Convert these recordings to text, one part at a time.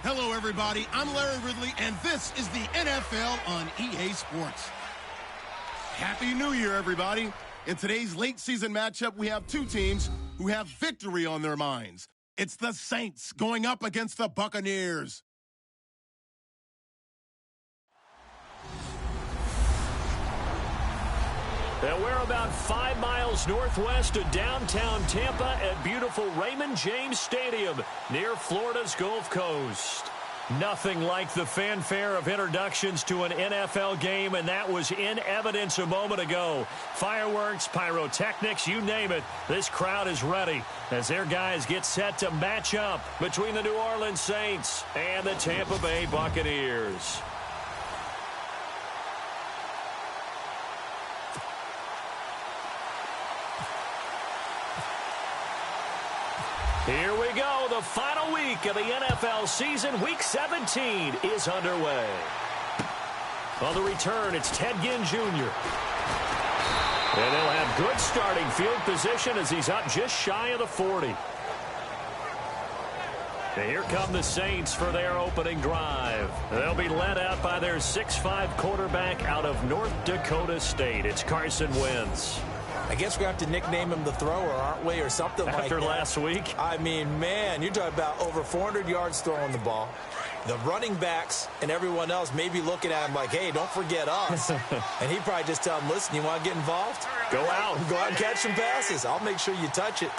Hello, everybody. I'm Larry Ridley, and this is the NFL on EA Sports. Happy New Year, everybody. In today's late-season matchup, we have two teams who have victory on their minds. It's the Saints going up against the Buccaneers. And we're about 5 miles northwest of downtown Tampa at beautiful Raymond James Stadium near Florida's Gulf Coast. Nothing like the fanfare of introductions to an NFL game, and that was in evidence a moment ago. Fireworks, pyrotechnics, you name it. This crowd is ready as their guys get set to match up between the New Orleans Saints and the Tampa Bay Buccaneers. Here we go. The final week of the NFL season. Week 17 is underway. On the return, it's Ted Ginn Jr. And they'll have good starting field position as he's up just shy of the 40. And here come the Saints for their opening drive. They'll be led out by their 6'5" quarterback out of North Dakota State. It's Carson Wentz. I guess we have to nickname him the thrower, aren't we, or something like that. After last week? I mean, man, you're talking about over 400 yards throwing the ball. The running backs and everyone else may be looking at him like, hey, don't forget us. And he'd probably just tell them, listen, you want to get involved? Go out. Go out and catch some passes. I'll make sure you touch it.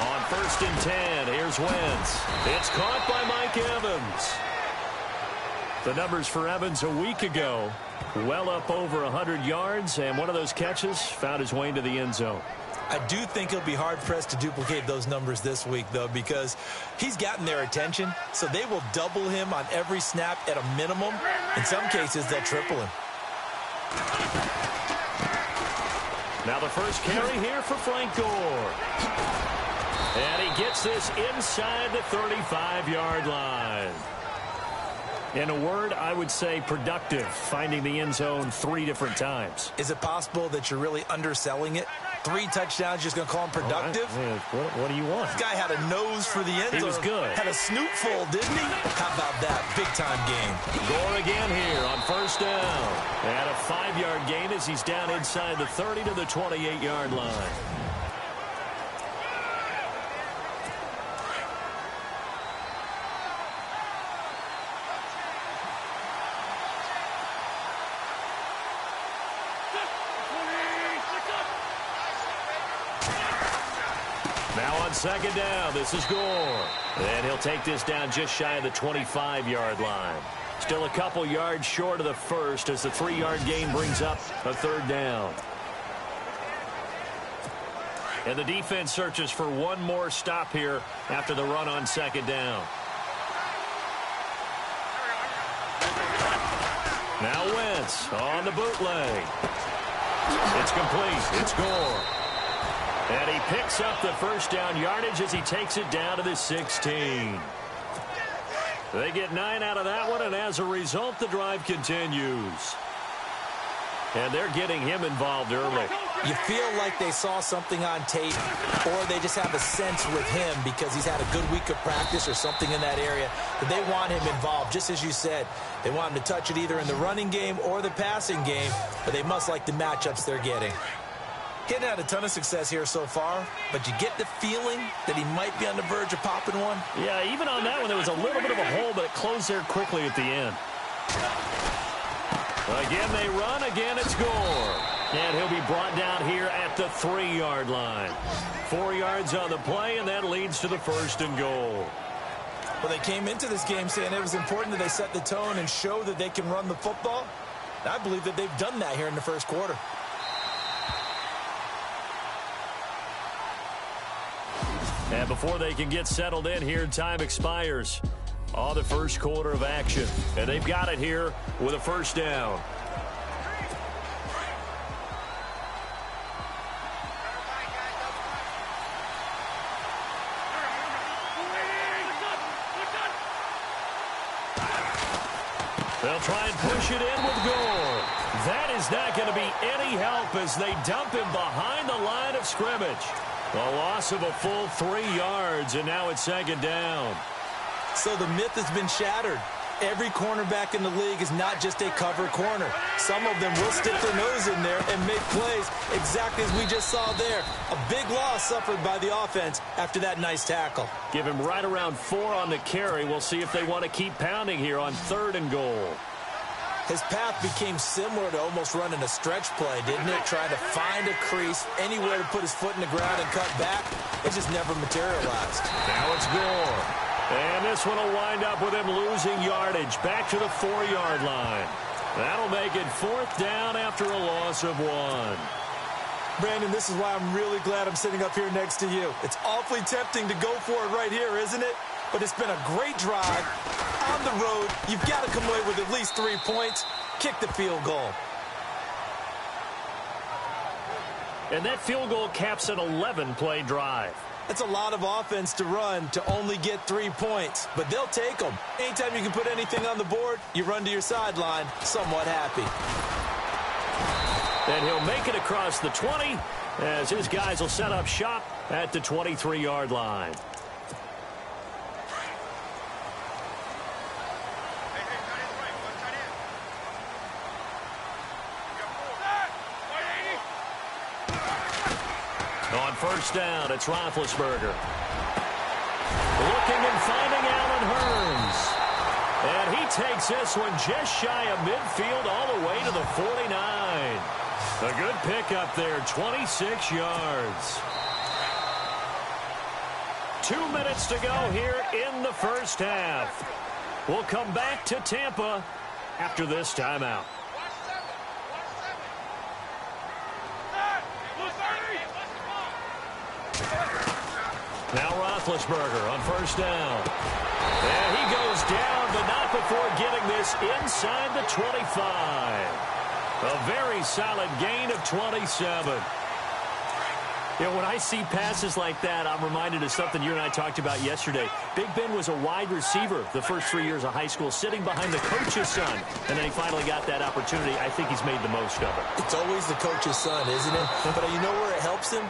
On 1st and 10, here's Wentz. It's caught by Mike Evans. The numbers for Evans a week ago, well up over 100 yards, and one of those catches found his way into the end zone. I do think he'll be hard-pressed to duplicate those numbers this week, though, because he's gotten their attention, so they will double him on every snap at a minimum. In some cases, they'll triple him. Now the first carry here for Frank Gore. And he gets this inside the 35-yard line. In a word, I would say productive, finding the end zone 3 different times. Is it possible that you're really underselling it? 3 touchdowns, just going to call him productive? Right. What do you want? This guy had a nose for the end zone. He was good. Had a snoot full, didn't he? How about that? Big-time game. Gore again here on 1st down. And a 5-yard gain as he's down inside the 30 to the 28-yard line. Now on 2nd down, this is Gore. And he'll take this down just shy of the 25-yard line. Still a couple yards short of the first as the 3-yard gain brings up a 3rd down. And the defense searches for one more stop here after the run on 2nd down. Now Wentz on the bootleg. It's complete. It's Gore. And he picks up the 1st down yardage as he takes it down to the 16. They get 9 out of that one, and as a result, the drive continues. And they're getting him involved early. You feel like they saw something on tape, or they just have a sense with him because he's had a good week of practice or something in that area that they want him involved. Just as you said, they want him to touch it either in the running game or the passing game, but they must like the matchups they're getting. He hadn't had a ton of success here so far, but you get the feeling that he might be on the verge of popping one. Yeah, even on that one, there was a little bit of a hole, but it closed there quickly at the end. Again, they run. Again, it's Gore. And he'll be brought down here at the 3-yard line. 4 yards on the play, and that leads to the 1st and goal. Well, they came into this game saying it was important that they set the tone and show that they can run the football. I believe that they've done that here in the 1st quarter. And before they can get settled in here, time expires on the 1st quarter of action. And they've got it here with a 1st down. They'll try and push it in with Gore. That is not going to be any help as they dump him behind the line of scrimmage. A loss of a full 3 yards, and now it's 2nd down. So the myth has been shattered. Every cornerback in the league is not just a cover corner. Some of them will stick their nose in there and make plays exactly as we just saw there. A big loss suffered by the offense after that nice tackle. Give him right around 4 on the carry. We'll see if they want to keep pounding here on 3rd and goal. His path became similar to almost running a stretch play, didn't it? Trying to find a crease, anywhere to put his foot in the ground and cut back. It just never materialized. Now it's Gore. And this one will wind up with him losing yardage. Back to the 4-yard line. That'll make it 4th down after a loss of 1. Brandon, this is why I'm really glad I'm sitting up here next to you. It's awfully tempting to go for it right here, isn't it? But it's been a great drive. On the road, you've got to come away with at least 3 points. Kick the field goal. And that field goal caps an 11-play drive. That's a lot of offense to run to only get 3 points, but they'll take them. Anytime you can put anything on the board, you run to your sideline somewhat happy. And he'll make it across the 20 as his guys will set up shop at the 23-yard line. On 1st down, it's Roethlisberger. Looking and finding Allen Hurns. And he takes this one just shy of midfield all the way to the 49. A good pickup there, 26 yards. 2 minutes to go here in the first half. We'll come back to Tampa after this timeout. Now Roethlisberger on 1st down. And he goes down, but not before getting this inside the 25. A very solid gain of 27. You know, when I see passes like that, I'm reminded of something you and I talked about yesterday. Big Ben was a wide receiver the first 3 years of high school, sitting behind the coach's son. And then he finally got that opportunity. I think he's made the most of it. It's always the coach's son, isn't it? But you know where it helps him?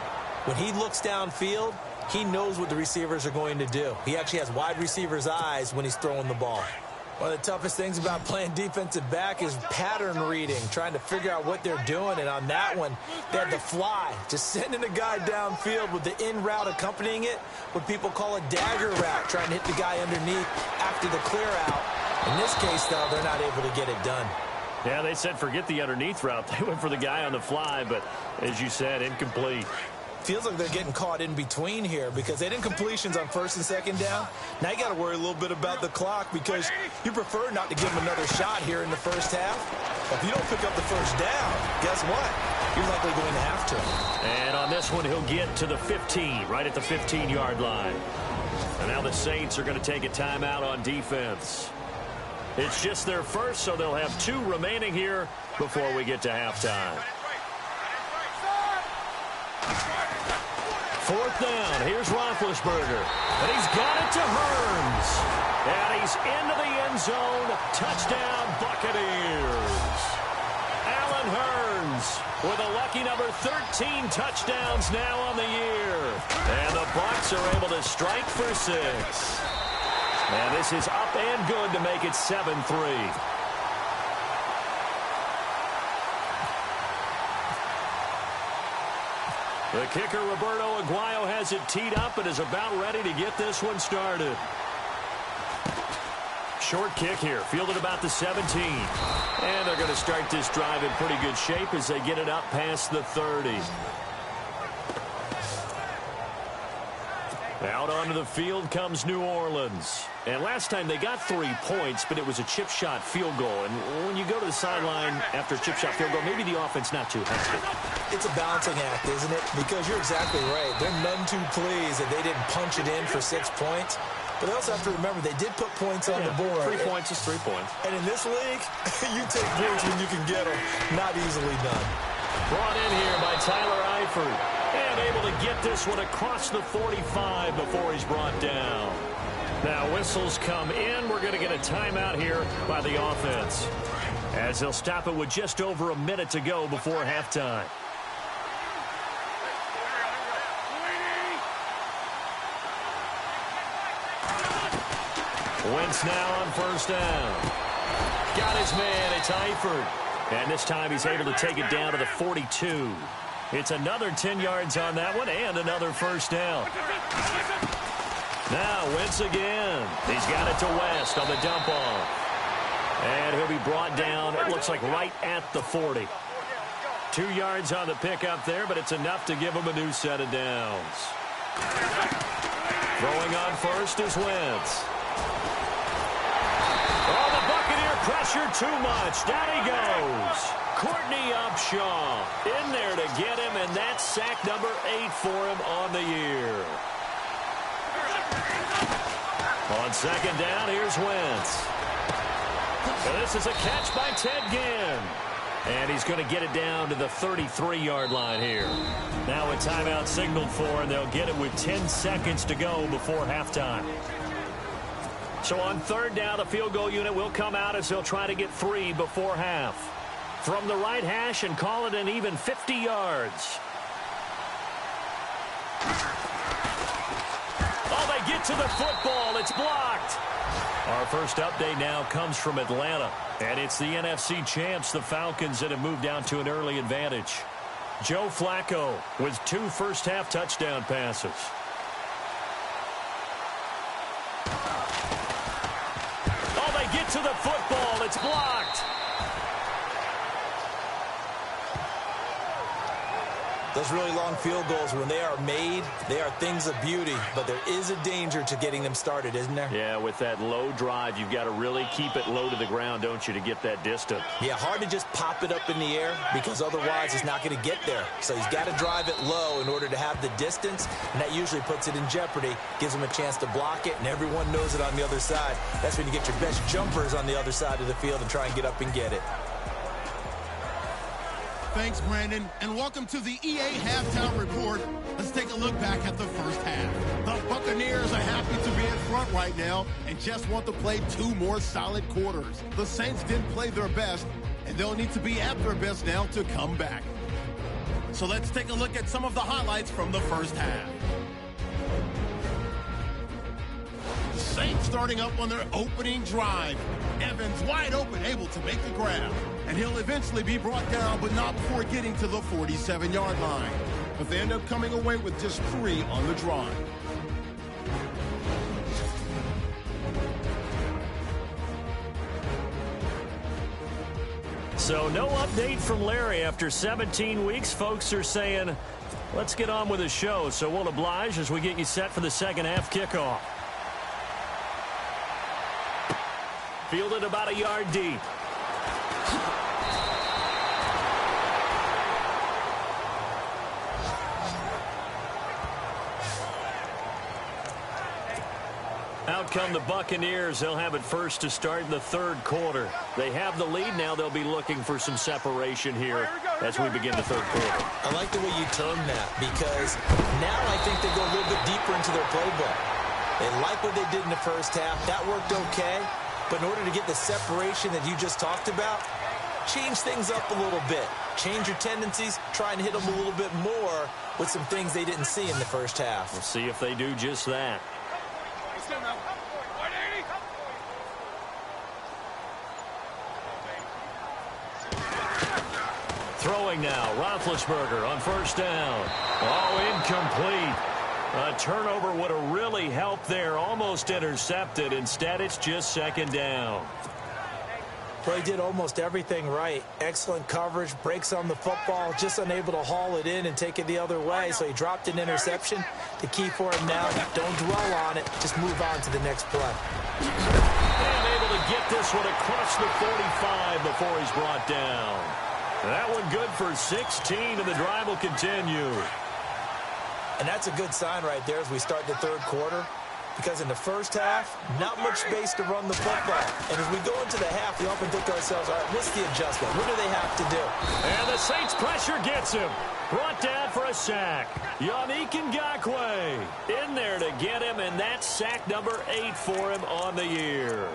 When he looks downfield, he knows what the receivers are going to do. He actually has wide receivers' eyes when he's throwing the ball. One of the toughest things about playing defensive back is pattern reading, trying to figure out what they're doing. And on that one, they had the fly, just sending a guy downfield with the in route accompanying it, what people call a dagger route, trying to hit the guy underneath after the clear out. In this case, though, they're not able to get it done. Yeah, they said forget the underneath route. They went for the guy on the fly, but as you said, incomplete. Feels like they're getting caught in between here because they didn't completions on 1st and 2nd down. Now you got to worry a little bit about the clock because you prefer not to give them another shot here in the first half. If you don't pick up the 1st down, guess what? You're likely going to have to. And on this one, he'll get to the 15, right at the 15-yard line. And now the Saints are going to take a timeout on defense. It's just their first, so they'll have 2 remaining here before we get to halftime. 4th down. Here's Roethlisberger. And he's got it to Hurns. And he's into the end zone. Touchdown, Buccaneers. Allen Hurns with a lucky number 13 touchdowns now on the year. And the Bucs are able to strike for 6. And this is up and good to make it 7-3. The kicker, Roberto Aguayo, has it teed up and is about ready to get this one started. Short kick here, fielded about the 17. And they're going to start this drive in pretty good shape as they get it up past the 30. Out onto the field comes New Orleans. And last time they got 3 points, but it was a chip shot field goal. And when you go to the sideline after a chip shot field goal, maybe the offense not too happy. It's a balancing act, isn't it? Because you're exactly right. They're none too pleased that they didn't punch it in for 6 points. But they also have to remember they did put points on the board. 3 points is 3 points. And in this league, you take points when you can get them. Not easily done. Brought in here by Tyler Eifert. And able to get this one across the 45 before he's brought down. Now whistles come in. We're going to get a timeout here by the offense, as they'll stop it with just over a minute to go before halftime. Wentz now on first down. Got his man. It's Eifert. And this time he's able to take it down to the 42. It's another 10 yards on that one and another first down. Now Wentz again. He's got it to West on the dump off. And he'll be brought down, it looks like right at the 40. 2 yards on the pickup there, but it's enough to give him a new set of downs. Throwing on first is Wentz. Oh, the Buccaneer pressure too much. Down he goes. Courtney Upshaw in there to get him, and that's sack number 8 for him on the year. On second down, here's Wentz. And this is a catch by Ted Ginn. And he's going to get it down to the 33-yard line here. Now a timeout signaled for, and they'll get it with 10 seconds to go before halftime. So on third down, the field goal unit will come out as they'll try to get 3 before half. From the right hash and call it an even 50 yards. Oh, they get to the football. It's blocked. Our first update now comes from Atlanta, and it's the NFC champs, the Falcons, that have moved down to an early advantage. Joe Flacco with 2 first-half touchdown passes. Oh, they get to the football. It's blocked. Those really long field goals, when they are made, they are things of beauty, but there is a danger to getting them started, isn't there? Yeah, with that low drive, you've got to really keep it low to the ground, don't you, to get that distance. Yeah, hard to just pop it up in the air because otherwise it's not going to get there. So he's got to drive it low in order to have the distance, and that usually puts it in jeopardy, gives him a chance to block it, and everyone knows it on the other side. That's when you get your best jumpers on the other side of the field and try and get up and get it. Thanks, Brandon, and welcome to the EA Halftime Report. Let's take a look back at the first half. The Buccaneers are happy to be in front right now and just want to play 2 more solid quarters. The Saints didn't play their best, and they'll need to be at their best now to come back. So let's take a look at some of the highlights from the first half. Saints starting up on their opening drive. Evans wide open, able to make the grab. And he'll eventually be brought down, but not before getting to the 47-yard line. But they end up coming away with just 3 on the drive. So no update from Larry after 17 weeks. Folks are saying, let's get on with the show. So we'll oblige as we get you set for the second half kickoff. Fielded about a yard deep. Out come the Buccaneers. They'll have it first to start in the third quarter. They have the lead. Now they'll be looking for some separation here as we begin the third quarter. I like the way you term that because now I think they go a little bit deeper into their playbook. They like what they did in the first half. That worked okay. But in order to get the separation that you just talked about, change things up a little bit. Change your tendencies. Try and hit them a little bit more with some things they didn't see in the first half. We'll see if they do just that. Throwing now, Roethlisberger on first down. Oh, incomplete. A turnover would have really helped there. Almost intercepted. Instead, it's just second down. Well, he did almost everything right. Excellent coverage, breaks on the football, just unable to haul it in and take it the other way. So he dropped an interception. The key for him now, don't dwell on it. Just move on to the next play. And able to get this one across the 45 before he's brought down. That one good for 16, and the drive will continue. And that's a good sign right there as we start the third quarter. Because in the first half, not much space to run the football. And as we go into the half, we often think to ourselves, all right, what's the adjustment? What do they have to do? And the Saints pressure gets him. Brought down for a sack. Yannick Ngakoue in there to get him, and that's sack number 8 for him on the year.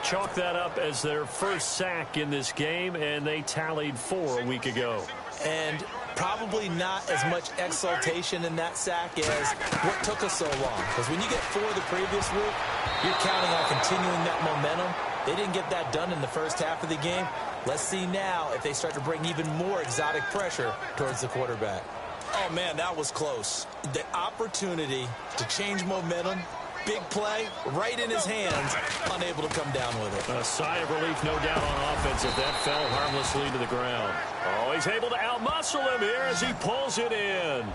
Chalk that up as their first sack in this game, and they tallied 4 a week ago. And Probably not as much exultation in that sack as what took us so long. Because when you get 4 the previous week, you're counting on continuing that momentum. They didn't get that done in the first half of the game. Let's see now if they start to bring even more exotic pressure towards the quarterback. Oh, man, that was close. The opportunity to change momentum, big play, right in his hands, unable to come down with it. A sigh of relief, no doubt, on offense if that fell harmlessly to the ground. Oh, he's able to outmuscle him here as he pulls it in.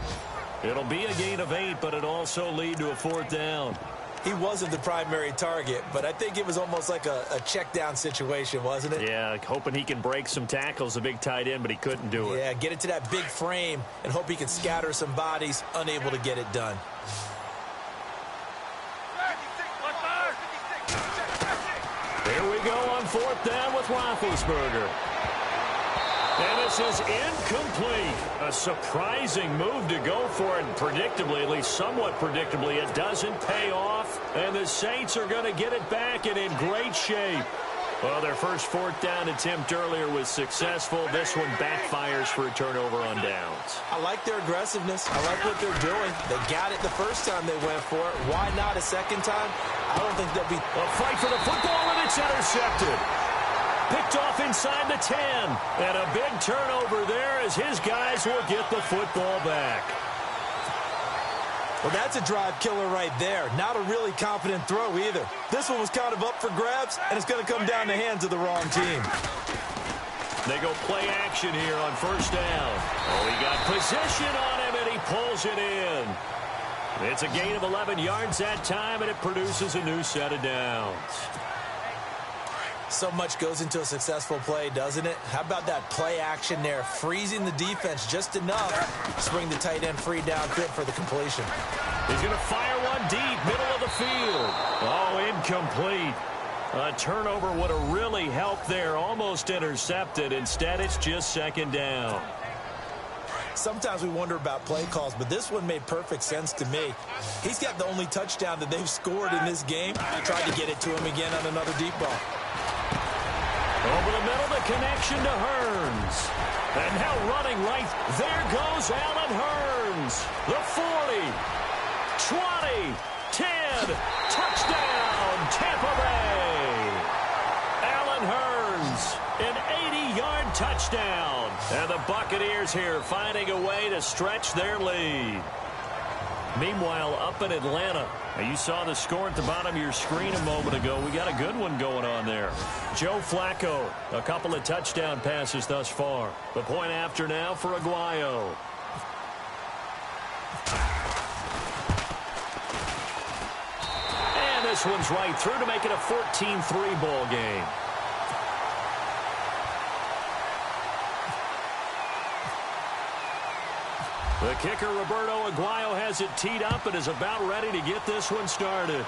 It'll be a gain of 8, but it'll also lead to a 4th down. He wasn't the primary target, but I think it was almost like a check down situation, wasn't it? Yeah, hoping he can break some tackles, a big tight end, but he couldn't do it. Yeah, get it to that big frame and hope he can scatter some bodies, unable to get it done. Here we go on 4th down with Roethlisberger. And this is incomplete. A surprising move to go for it. Predictably, at least somewhat predictably, it doesn't pay off. And the Saints are going to get it back and in great shape. Well, their first 4th down attempt earlier was successful. This one backfires for a turnover on downs. I like their aggressiveness. I like what they're doing. They got it the first time they went for it. Why not a second time? I don't think they'll be... A fight for the football, and it's intercepted. Picked off inside the 10. And a big turnover there as his guys will get the football back. Well, that's a drive killer right there. Not a really confident throw either. This one was kind of up for grabs, and it's going to come down the hands of the wrong team. They go play action here on 1st down. Oh, he got position on him, and he pulls it in. It's a gain of 11 yards that time, and it produces a new set of downs. So much goes into a successful play, doesn't it? How about that play action there, freezing the defense just enough to bring the tight end free downfield for the completion. He's going to fire one deep, middle of the field. Oh, incomplete. A turnover would have really helped there, almost intercepted. Instead, it's just 2nd down. Sometimes we wonder about play calls, but this one made perfect sense to me. He's got the only touchdown that they've scored in this game. Tried to get it to him again on another deep ball. Over the middle, the connection to Hearns. And now running right, there goes Allen Hearns. The 40, 20, 10, touchdown, Tampa Bay. Allen Hearns, an 80-yard touchdown. And the Buccaneers here finding a way to stretch their lead. Meanwhile, up in Atlanta, you saw the score at the bottom of your screen a moment ago. We got a good one going on there. Joe Flacco, a couple of touchdown passes thus far. The point after now for Aguayo. And this one's right through to make it a 14-3 ball game. The kicker, Roberto Aguayo, has it teed up and is about ready to get this one started.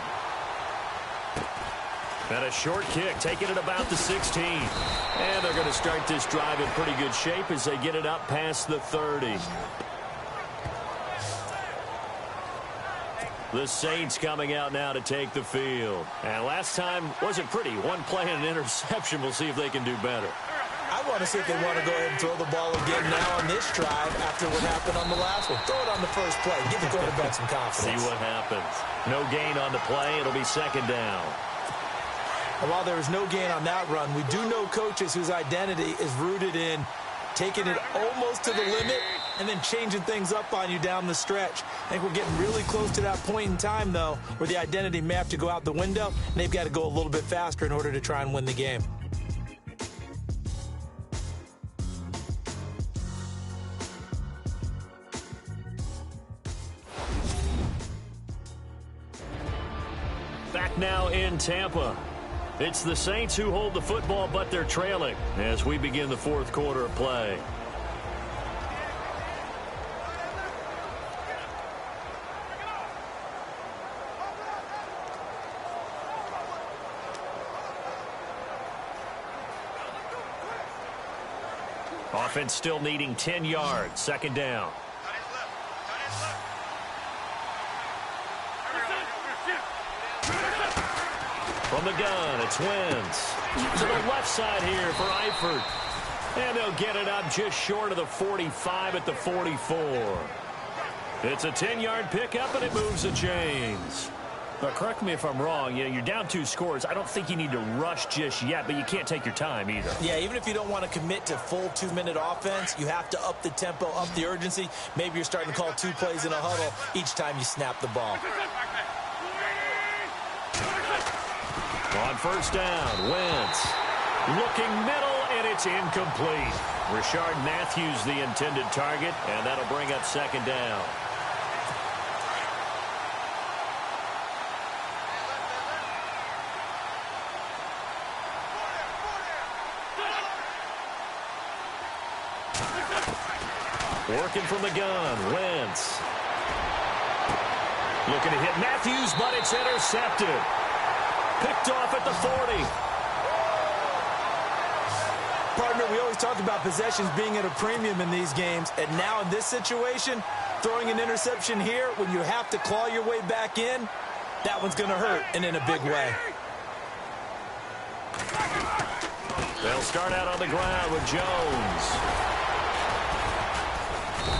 And a short kick, taking it about the 16. And they're going to start this drive in pretty good shape as they get it up past the 30. The Saints coming out now to take the field. And last time wasn't pretty. One play and an interception. We'll see if they can do better. I want to see if they want to go ahead and throw the ball again now on this drive after what happened on the last one. Throw it on the first play. Give the quarterback some confidence. See what happens. No gain on the play. It'll be 2nd down. And while there was no gain on that run, we do know coaches whose identity is rooted in taking it almost to the limit and then changing things up on you down the stretch. I think we're getting really close to that point in time, though, where the identity may have to go out the window, and they've got to go a little bit faster in order to try and win the game. Back now in Tampa. It's the Saints who hold the football, but they're trailing as we begin the 4th quarter of play. Offense still needing 10 yards. 2nd down. From the gun, it's Wentz. To the left side here for Eifert. And they'll get it up just short of the 45 at the 44. It's a 10-yard pickup, and it moves the chains. But correct me if I'm wrong, you're down 2 scores. I don't think you need to rush just yet, but you can't take your time either. Yeah, even if you don't want to commit to full 2-minute offense, you have to up the tempo, up the urgency. Maybe you're starting to call 2 plays in a huddle each time you snap the ball. On first down, Wentz looking middle, and it's incomplete. Rashard Matthews the intended target, and that'll bring up second down. Working from the gun, Wentz. Looking to hit Matthews, but it's intercepted. Picked off at the 40. Partner, we always talk about possessions being at a premium in these games, and now in this situation, throwing an interception here when you have to claw your way back in, that one's going to hurt, and in a big way. They'll start out on the ground with Jones.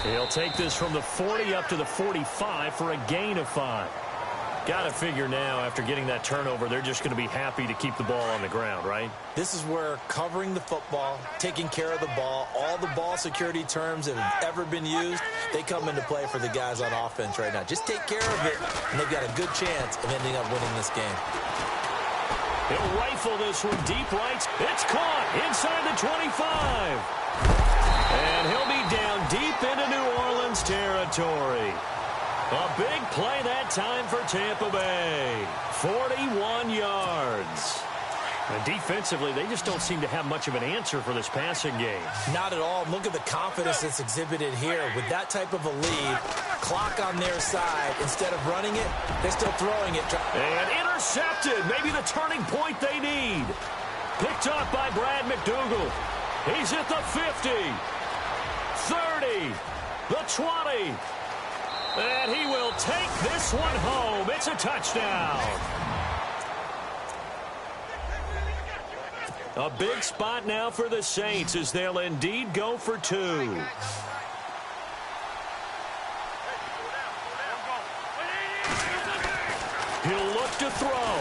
He'll take this from the 40 up to the 45 for a gain of 5. Got to figure now, after getting that turnover, they're just going to be happy to keep the ball on the ground, right? This is where covering the football, taking care of the ball, all the ball security terms that have ever been used, they come into play for the guys on offense right now. Just take care of it, and they've got a good chance of ending up winning this game. He'll rifle this one deep right. It's caught inside the 25. And he'll be down deep into New Orleans territory. A big play that time for Tampa Bay. 41 yards. And defensively, they just don't seem to have much of an answer for this passing game. Not at all. Look at the confidence that's exhibited here. With that type of a lead, clock on their side, instead of running it, they're still throwing it. And intercepted. Maybe the turning point they need. Picked off by Brad McDougal. He's at the 50, 30, the 20. And he will take this one home. It's a touchdown. A big spot now for the Saints as they'll indeed go for 2. He'll look to throw.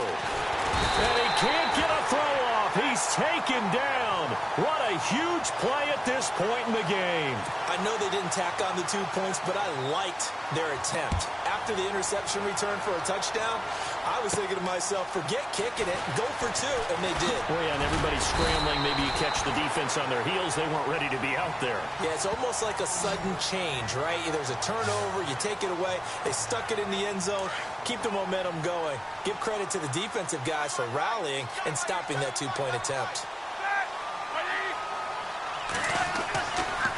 And he can't get a throw off. He's taken down. What a huge play at this point in the game. I know they didn't tack on the 2 points, but I liked their attempt. After the interception return for a touchdown, I was thinking to myself, forget kicking it, go for 2, and they did. Well, yeah, and everybody's scrambling. Maybe you catch the defense on their heels. They weren't ready to be out there. Yeah, it's almost like a sudden change, right? There's a turnover, you take it away, they stuck it in the end zone, keep the momentum going. Give credit to the defensive guys for rallying and stopping that 2-point attempt.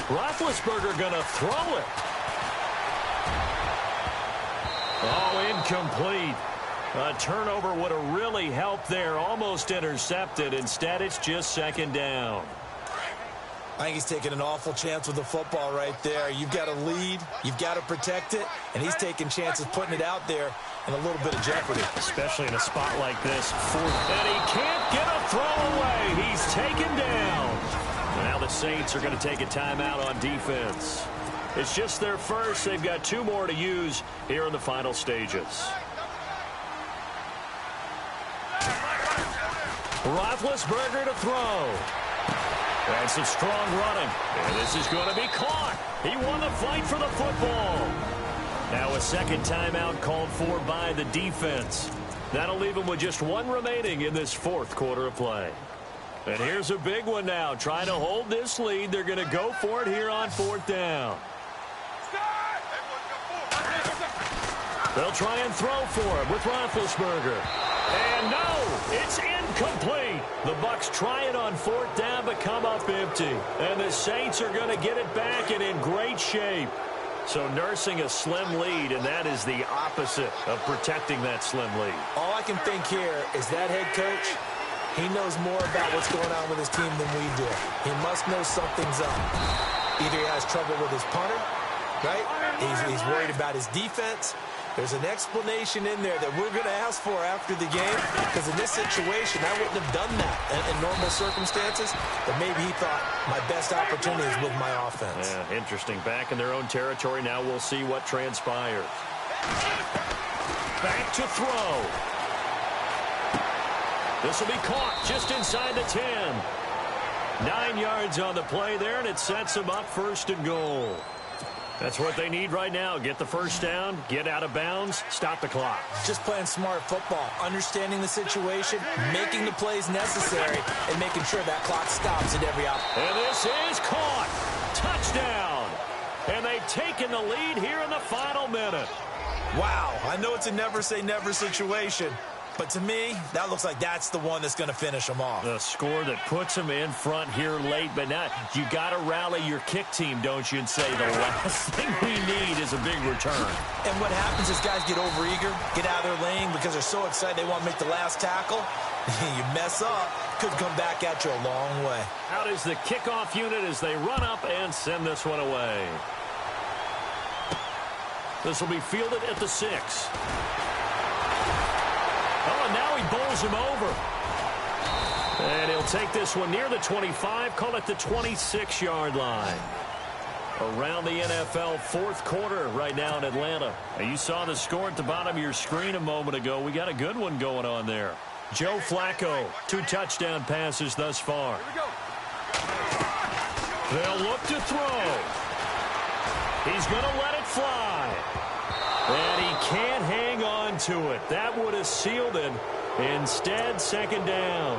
Roethlisberger gonna throw it. Oh, incomplete. A turnover would have really helped there. Almost intercepted. Instead, it's just second down. I think he's taking an awful chance with the football right there. You've got a lead. You've got to protect it. And he's taking chances putting it out there in a little bit of jeopardy. Especially in a spot like this. And he can't get a throw away. He's taken down. Now the Saints are going to take a timeout on defense. It's just their first. They've got 2 more to use here in the final stages. Roethlisberger to throw. That's some strong running. And this is going to be caught. He won the fight for the football. Now a second timeout called for by the defense. That'll leave him with just 1 remaining in this 4th quarter of play. And here's a big one now. Trying to hold this lead. They're going to go for it here on 4th down. They'll try and throw for it with Roethlisberger. And no, it's incomplete. The Bucs try it on 4th down but come up empty. And the Saints are going to get it back and in great shape. So nursing a slim lead, and that is the opposite of protecting that slim lead. All I can think here is that head coach, he knows more about what's going on with his team than we do. He must know something's up. Either he has trouble with his punter, right? He's worried about his defense. There's an explanation in there that we're going to ask for after the game, because in this situation, I wouldn't have done that in normal circumstances, but maybe he thought my best opportunity is with my offense. Yeah, interesting. Back in their own territory. Now we'll see what transpires. Back to throw. This will be caught just inside the 10. 9 yards on the play there, and it sets them up 1st and goal. That's what they need right now. Get the first down, get out of bounds, stop the clock. Just playing smart football, understanding the situation, making the plays necessary, and making sure that clock stops at every opportunity. And this is caught. Touchdown. And they've taken the lead here in the final minute. Wow, I know it's a never-say-never situation, but to me, that looks like that's the one that's going to finish them off. The score that puts them in front here late, but now you got to rally your kick team, don't you, and say the last thing we need is a big return. And what happens is guys get overeager, get out of their lane because they're so excited they want to make the last tackle. You mess up, could come back at you a long way. Out is the kickoff unit as they run up and send this one away. This will be fielded at the 6. Oh, and now he bowls him over. And he'll take this one near the 25, call it the 26-yard line. Around the NFL 4th quarter right now in Atlanta. Now, you saw the score at the bottom of your screen a moment ago. We got a good one going on there. Joe Flacco, 2 touchdown passes thus far. They'll look to throw. He's going to let it fly. And he can't hang on to it. That would have sealed it. Instead, 2nd down.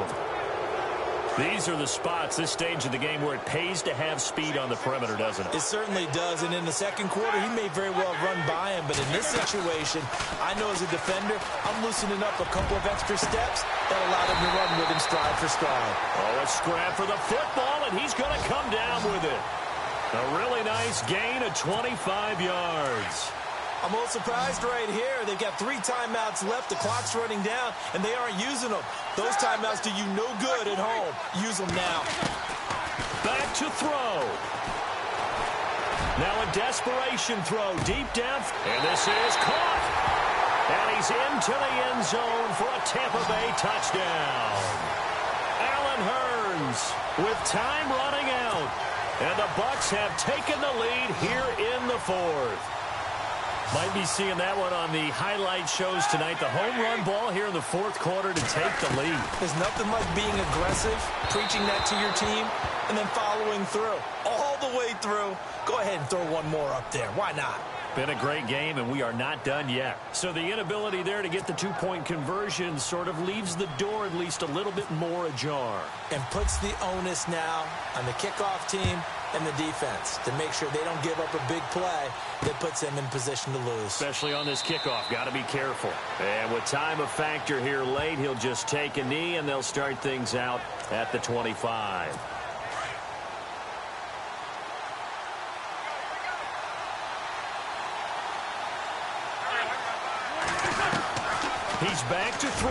These are the spots, this stage of the game, where it pays to have speed on the perimeter, doesn't it? It certainly does. And in the 2nd quarter, he may very well run by him. But in this situation, I know as a defender, I'm loosening up a couple of extra steps that allow him to run with him stride for stride. Oh, a scrap for the football, and he's going to come down with it. A really nice gain of 25 yards. I'm a little surprised right here. They've got 3 timeouts left. The clock's running down, and they aren't using them. Those timeouts do you no good at home. Use them now. Back to throw. Now a desperation throw deep down. And this is caught. And he's into the end zone for a Tampa Bay touchdown. Allen Hurns with time running out. And the Bucs have taken the lead here in the 4th. Might be seeing that one on the highlight shows tonight. The home run ball here in the 4th quarter to take the lead. There's nothing like being aggressive, preaching that to your team, and then following through. All the way through. Go ahead and throw one more up there. Why not? Been a great game, and we are not done yet. So the inability there to get the 2-point conversion sort of leaves the door at least a little bit more ajar. And puts the onus now on the kickoff team and the defense to make sure they don't give up a big play that puts them in position to lose. Especially on this kickoff. Got to be careful. And with time a factor here late, he'll just take a knee, and they'll start things out at the 25. He's back to throw.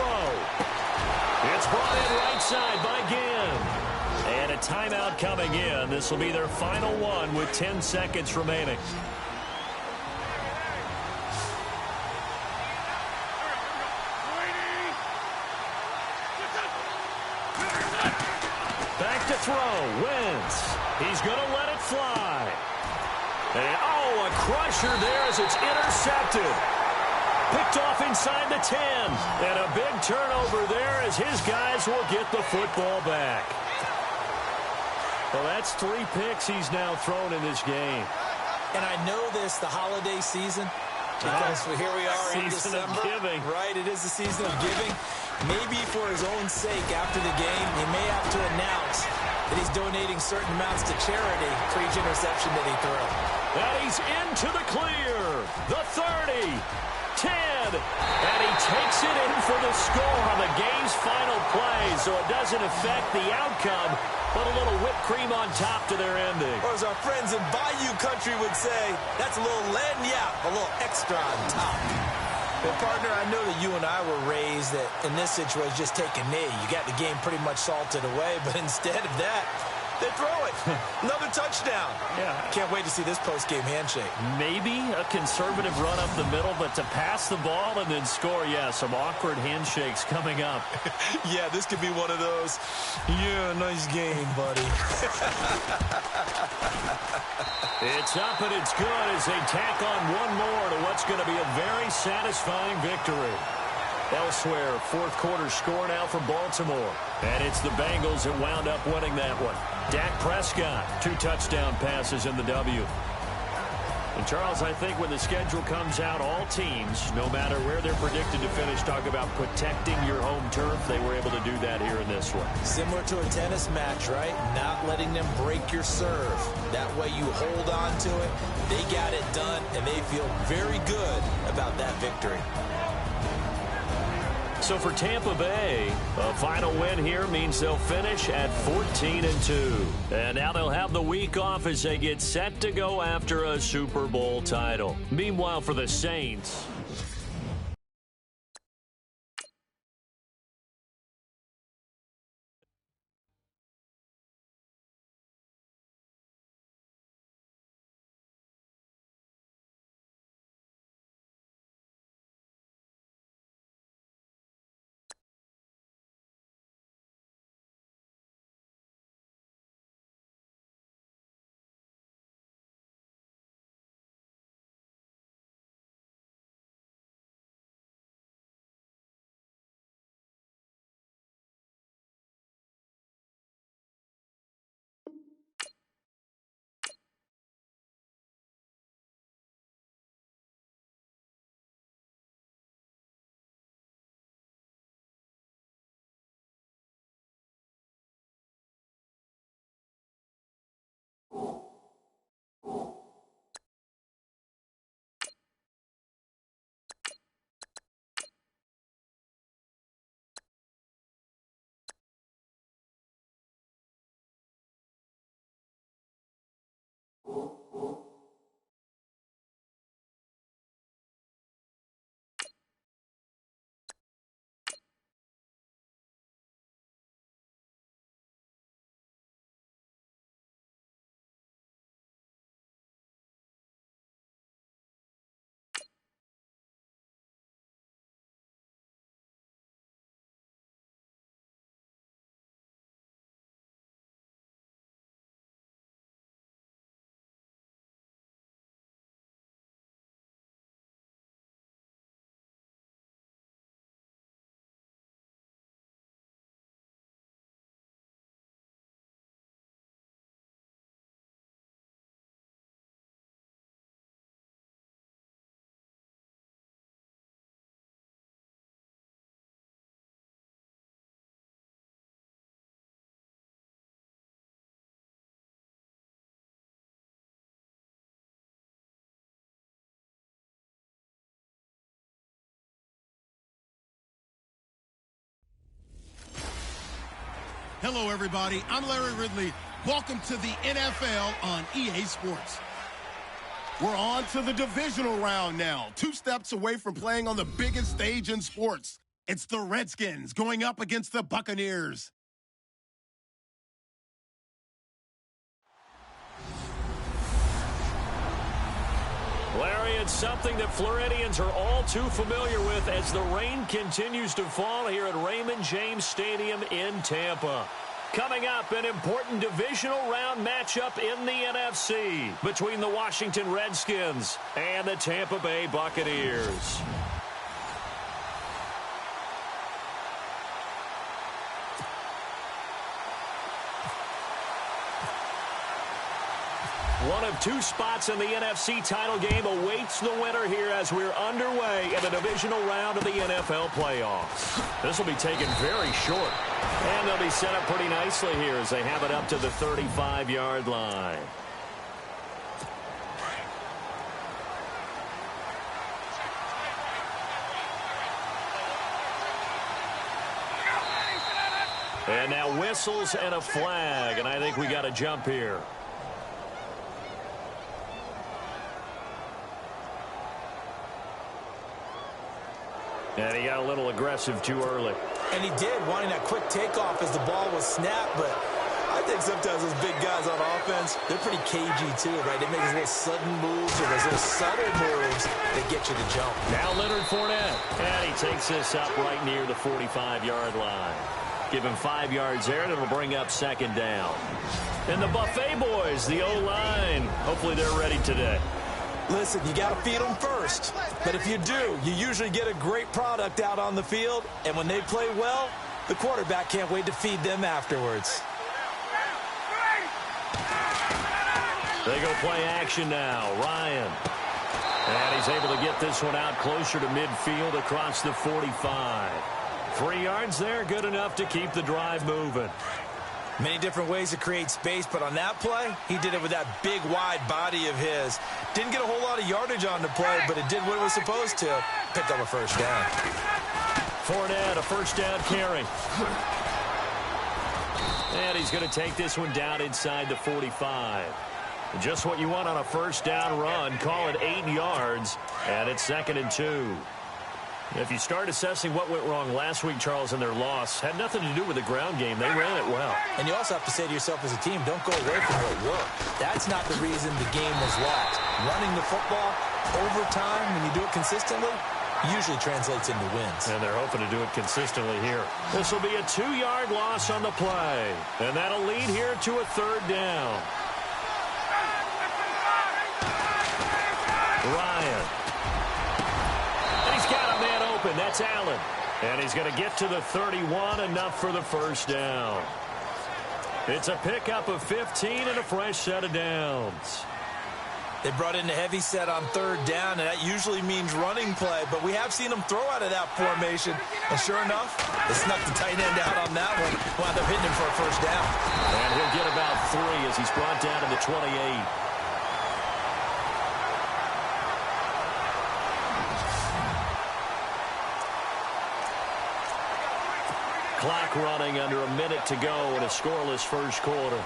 It's brought in right side by Ginn. And a timeout coming in. This will be their final one with 10 seconds remaining. Back to throw. Wentz. He's going to let it fly. And, oh, a crusher there as it's intercepted. Picked off inside the 10. And a big turnover there as his guys will get the football back. Well, that's 3 picks he's now thrown in this game. And I know this, the holiday season, because here we are in December. Season of giving. Right, it is the season of giving. Maybe for his own sake after the game, he may have to announce that he's donating certain amounts to charity for each interception that he threw. And he's into the clear. The 30. 10, and he takes it in for the score on the game's final play, so it doesn't affect the outcome, but a little whipped cream on top to their ending. Or as our friends in Bayou Country would say, that's a little lagniappe, a little extra on top. Well, partner, I know that you and I were raised that in this situation, just take a knee. You got the game pretty much salted away, but instead of that, they throw it. Another touchdown. Yeah. Can't wait to see this post-game handshake. Maybe a conservative run up the middle, but to pass the ball and then score, yeah, some awkward handshakes coming up. Yeah, this could be one of those, yeah, nice game, buddy. It's up and it's good as they tack on one more to what's going to be a very satisfying victory. Elsewhere, fourth quarter score now for Baltimore. And it's the Bengals that wound up winning that one. Dak Prescott, 2 touchdown passes in the W. And Charles, I think when the schedule comes out, all teams, no matter where they're predicted to finish, talk about protecting your home turf. They were able to do that here in this one. Similar to a tennis match, right? Not letting them break your serve. That way you hold on to it. They got it done, and they feel very good about that victory. So for Tampa Bay, a final win here means they'll finish at 14-2. And now they'll have the week off as they get set to go after a Super Bowl title. Meanwhile, for the Saints, Hello, everybody. I'm Larry Ridley. Welcome to the NFL on EA Sports. We're on to the divisional round now. 2 steps away from playing on the biggest stage in sports. It's the Redskins going up against the Buccaneers. Larry, it's something that Floridians are all too familiar with as the rain continues to fall here at Raymond James Stadium in Tampa. Coming up, an important divisional round matchup in the NFC between the Washington Redskins and the Tampa Bay Buccaneers. One of 2 spots in the NFC title game awaits the winner here as we're underway in the divisional round of the NFL playoffs. This will be taken very short. And they'll be set up pretty nicely here as they have it up to the 35-yard line. And now whistles and a flag, and I think we got a jump here. And he got a little aggressive too early. And he did, wanting that quick takeoff as the ball was snapped, but I I think sometimes those big guys on offense, they're pretty cagey too, right? They make those little sudden moves or those little subtle moves that get you to jump. Now Leonard Fournette, and he takes this up right near the 45-yard line. Give him 5 yards there, and it'll bring up second down. And the Buffet boys, the O-line, hopefully they're ready today. Listen, you got to feed them first. But if you do, you usually get a great product out on the field. And when they play well, the quarterback can't wait to feed them afterwards. They go play action now. Ryan. And he's able to get this one out closer to midfield across the 45. 3 yards there, good enough to keep the drive moving. Many different ways to create space, but on that play, he did it with that big, wide body of his. Didn't get a whole lot of yardage on the play, but it did what it was supposed to. Picked up a first down. Fournette, a first down carry. And he's going to take this one down inside the 45. Just what you want on a first down run. Call it 8 yards, and it's 2nd and 2. If you start assessing what went wrong last week, Charles, in their loss, had nothing to do with the ground game. They ran it well. And you also have to say to yourself as a team, don't go away from what worked. That's not the reason the game was lost. Running the football over time, when you do it consistently, usually translates into wins. And they're hoping to do it consistently here. This will be a 2-yard loss on the play. And that'll lead here to a 3rd down. Ryan. And he's got a man open. That's Allen. And he's going to get to the 31, enough for the first down. It's a pickup of 15 and a fresh set of downs. They brought in a heavy set on 3rd down, and that usually means running play, but we have seen them throw out of that formation. And sure enough, they snuck the tight end out on that one. Wound up hitting him for a first down. And he'll get about 3 as he's brought down to the 28. Clock running, under a minute to go in a scoreless first quarter.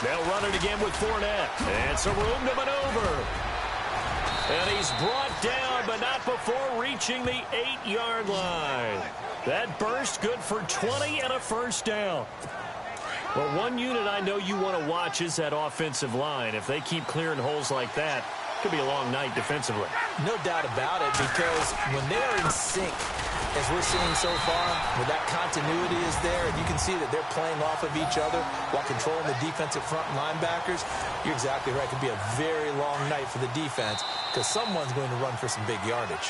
They'll run it again with Fournette. And some room to maneuver. And he's brought down, but not before reaching the 8-yard line. That burst good for 20 and a first down. Well, one unit I know you want to watch is that offensive line. If they keep clearing holes like that, could be a long night defensively. No doubt about it, because when they are in sync, as we're seeing so far, where that continuity is there, and you can see that they're playing off of each other while controlling the defensive front linebackers, you're exactly right. It could be a very long night for the defense because someone's going to run for some big yardage.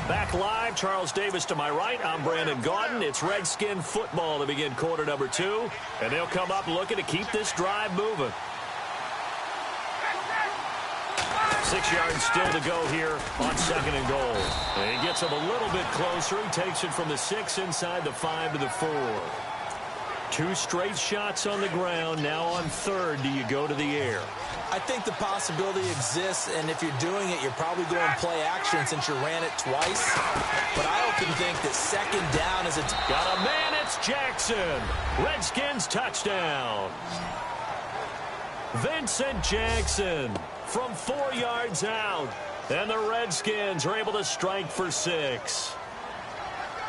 Back live, Charles Davis to my right. I'm Brandon Gaudin. It's Redskin football to begin quarter number 2, and they'll come up looking to keep this drive moving. 6 yards still to go here on 2nd and goal. And he gets him a little bit closer. He takes it from the 6 inside the 5 to the 4. 2 straight shots on the ground. Now on 3rd, do you go to the air? I think the possibility exists, and if you're doing it, you're probably going play action since you ran it twice. But I often think that 2nd down is a... Got a man, it's Jackson. Redskins touchdown. Vincent Jackson from 4 yards out. And the Redskins are able to strike for 6.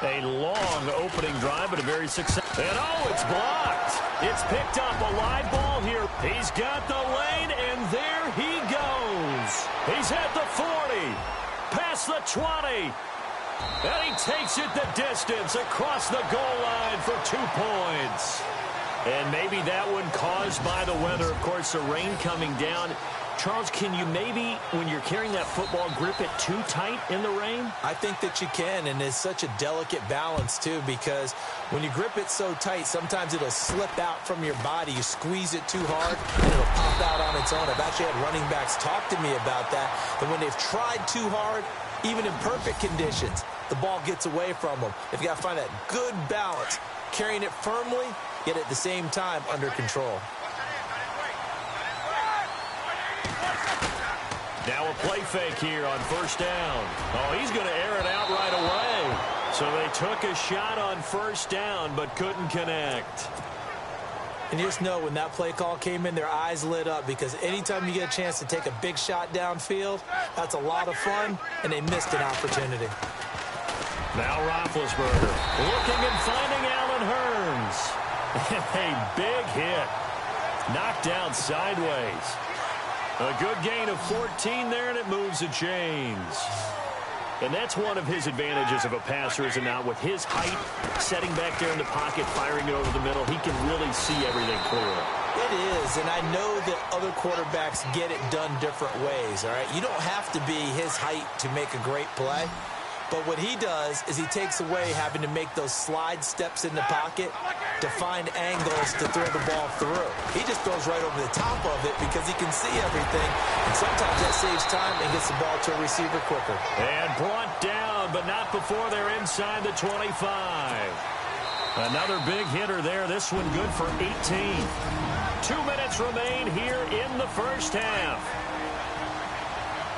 A long opening drive, but a very successful. And oh, it's blocked. It's picked up, a live ball here. He's got the lane, and there he goes. He's at the 40, past the 20. And he takes it the distance across the goal line for 2 points. And maybe that one caused by the weather. Of course, the rain coming down. Charles, can you maybe, when you're carrying that football, grip it too tight in the rain? I think that you can, and it's such a delicate balance, too, because when you grip it so tight, sometimes it'll slip out from your body. You squeeze it too hard, and it'll pop out on its own. I've actually had running backs talk to me about that when they've tried too hard, even in perfect conditions, the ball gets away from them. If you got to find that good balance, carrying it firmly, yet at the same time under control. Now a play fake here on 1st down. Oh, he's going to air it out right away. So they took a shot on 1st down, but couldn't connect. And you just know when that play call came in, their eyes lit up, because anytime you get a chance to take a big shot downfield, that's a lot of fun, and they missed an opportunity. Now Roethlisberger looking and finding Allen Hurns. A big hit. Knocked out sideways. A good gain of 14 there, and it moves the chains. And that's one of his advantages of a passer, is it not? With his height, setting back there in the pocket, firing it over the middle, he can really see everything clearly. It is, and I know that other quarterbacks get it done different ways, all right? You don't have to be his height to make a great play. But what he does is he takes away having to make those slide steps in the pocket to find angles to throw the ball through. He just throws right over the top of it because he can see everything, and sometimes that saves time and gets the ball to a receiver quicker. And brought down, but not before they're inside the 25. Another big hitter there. This one good for 18. 2 minutes remain here in the first half.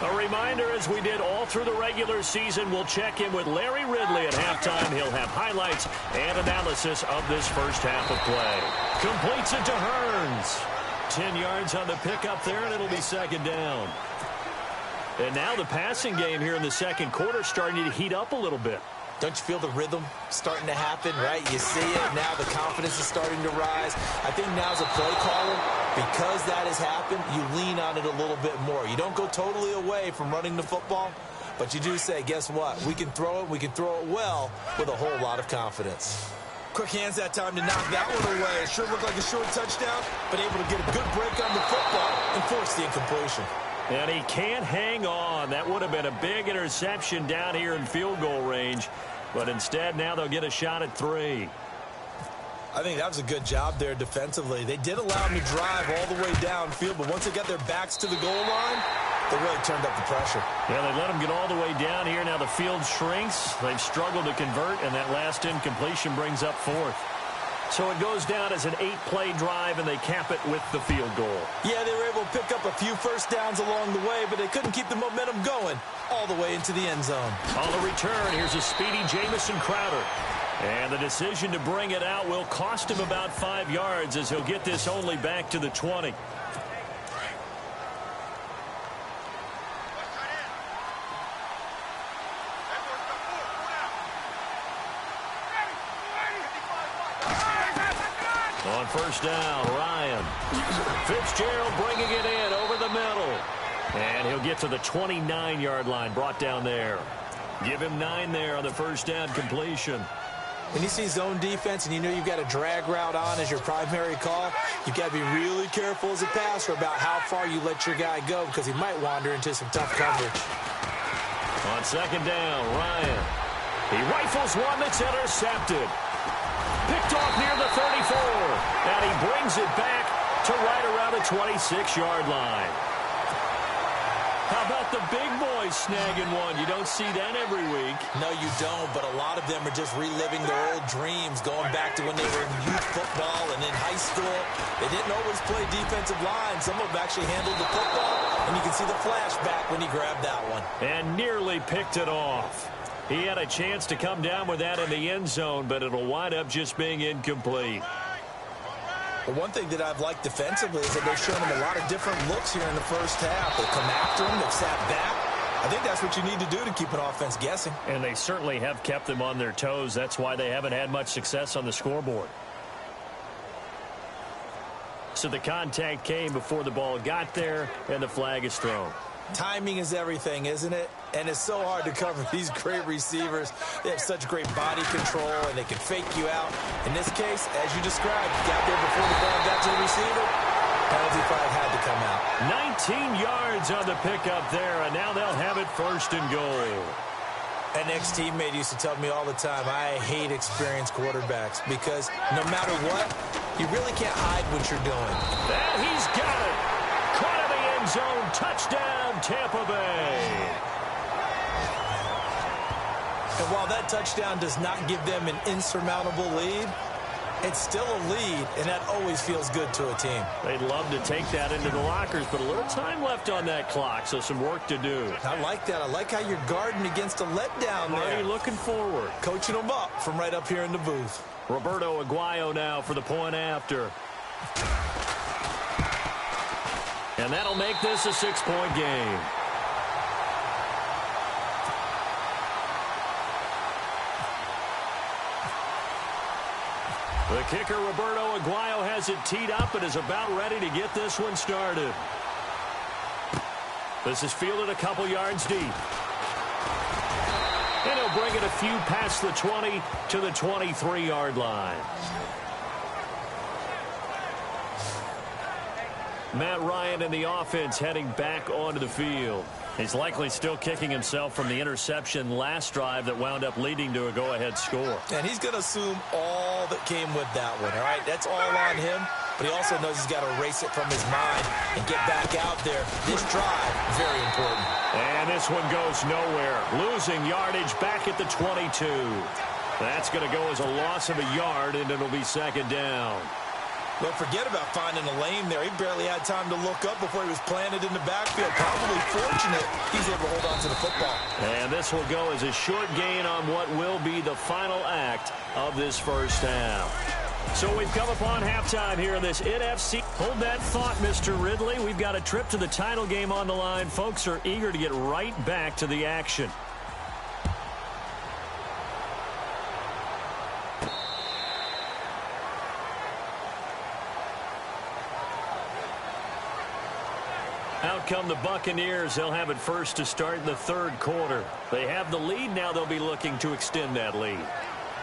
A reminder, as we did all through the regular season, we'll check in with Larry Ridley at halftime. He'll have highlights and analysis of this first half of play. Completes it to Hurns. 10 yards on the pickup there, and it'll be second down. And now the passing game here in the second quarter starting to heat up a little bit. Don't you feel the rhythm starting to happen, right? You see it now. The confidence is starting to rise. I think now as a play caller, because that has happened, you lean on it a little bit more. You don't go totally away from running the football, but you do say, guess what? We can throw it. We can throw it well with a whole lot of confidence. Quick hands that time to knock that one away. It sure looked like a short touchdown, but able to get a good break on the football and force the incompletion. And he can't hang on. That would have been a big interception down here in field goal range. But instead, now they'll get a shot at 3. I think that was a good job there defensively. They did allow him to drive all the way downfield, but once they got their backs to the goal line, they really turned up the pressure. Yeah, they let him get all the way down here. Now the field shrinks. They've struggled to convert, and that last incompletion brings up 4th. So it goes down as an 8-play drive, and they cap it with the field goal. Yeah, they were able to pick up a few first downs along the way, but they couldn't keep the momentum going all the way into the end zone. On the return, here's a speedy Jamison Crowder. And the decision to bring it out will cost him about 5 yards, as he'll get this only back to the 20. On first down, Ryan. Fitzgerald bringing it in over the middle. And he'll get to the 29-yard line, brought down there. Give him 9 there on the first down completion. When you see zone defense and you know you've got a drag route on as your primary call, you've got to be really careful as a passer about how far you let your guy go, because he might wander into some tough coverage. On second down, Ryan. He rifles one that's intercepted. Picked off near the 34. And he brings it back to right around the 26-yard line. How about the big boys snagging one? You don't see that every week. No, you don't, but a lot of them are just reliving their old dreams, going back to when they were in youth football and in high school. They didn't always play defensive line. Some of them actually handled the football, and you can see the flashback when he grabbed that one. And nearly picked it off. He had a chance to come down with that in the end zone, but it'll wind up just being incomplete. Well, one thing that I've liked defensively is that they've shown him a lot of different looks here in the first half. They come after him, they've sat back. I think that's what you need to do to keep an offense guessing. And they certainly have kept them on their toes. That's why they haven't had much success on the scoreboard. So the contact came before the ball got there, and the flag is thrown. Timing is everything, isn't it? And it's so hard to cover these great receivers. They have such great body control, and they can fake you out. In this case, as you described, got there before the ball got to the receiver. Penalty flag had to come out. 19 yards on the pickup there, and now they'll have it first and goal. An ex-teammate used to tell me all the time, I hate experienced quarterbacks because no matter what, you really can't hide what you're doing. And he's got it. Caught in the end zone. Touchdown, Tampa Bay. And while that touchdown does not give them an insurmountable lead, it's still a lead, and that always feels good to a team. They'd love to take that into the lockers, but a little time left on that clock, so some work to do. I like that. I like how you're guarding against a letdown there. Already looking forward. Coaching them up from right up here in the booth. Roberto Aguayo now for the point after. And that'll make this a 6-point game. The kicker, Roberto Aguayo, has it teed up and is about ready to get this one started. This is fielded a couple yards deep. And he'll bring it a few past the 20 to the 23-yard line. Matt Ryan and the offense heading back onto the field. He's likely still kicking himself from the interception last drive that wound up leading to a go-ahead score. And he's going to assume all that came with that one, all right? That's all on him, but he also knows he's got to erase it from his mind and get back out there. This drive, very important. And this one goes nowhere. Losing yardage back at the 22. That's going to go as a loss of a yard, and it'll be second down. Well, forget about finding a lane there. He barely had time to look up before he was planted in the backfield. Probably fortunate he's able to hold on to the football. And this will go as a short gain on what will be the final act of this first half. So we've come upon halftime here in this NFC. Hold that thought, Mr. Ridley. We've got a trip to the title game on the line. Folks are eager to get right back to the action. Out come the Buccaneers. They'll have it first to start in the third quarter. They have the lead. Now they'll be looking to extend that lead.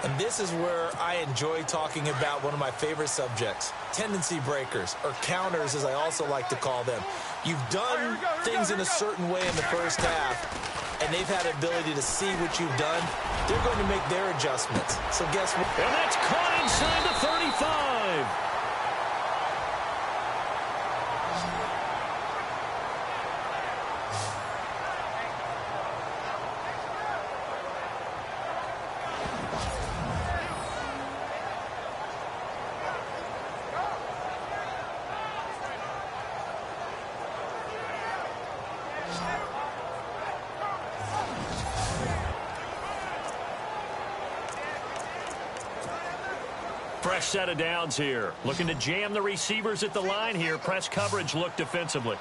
And this is where I enjoy talking about one of my favorite subjects, tendency breakers, or counters as I also like to call them. You've done things in a certain way in the first half, and they've had the ability to see what you've done. They're going to make their adjustments. So guess what? And that's caught inside the 35. Fresh set of downs here. Looking to jam the receivers at the line here. Press coverage look defensively.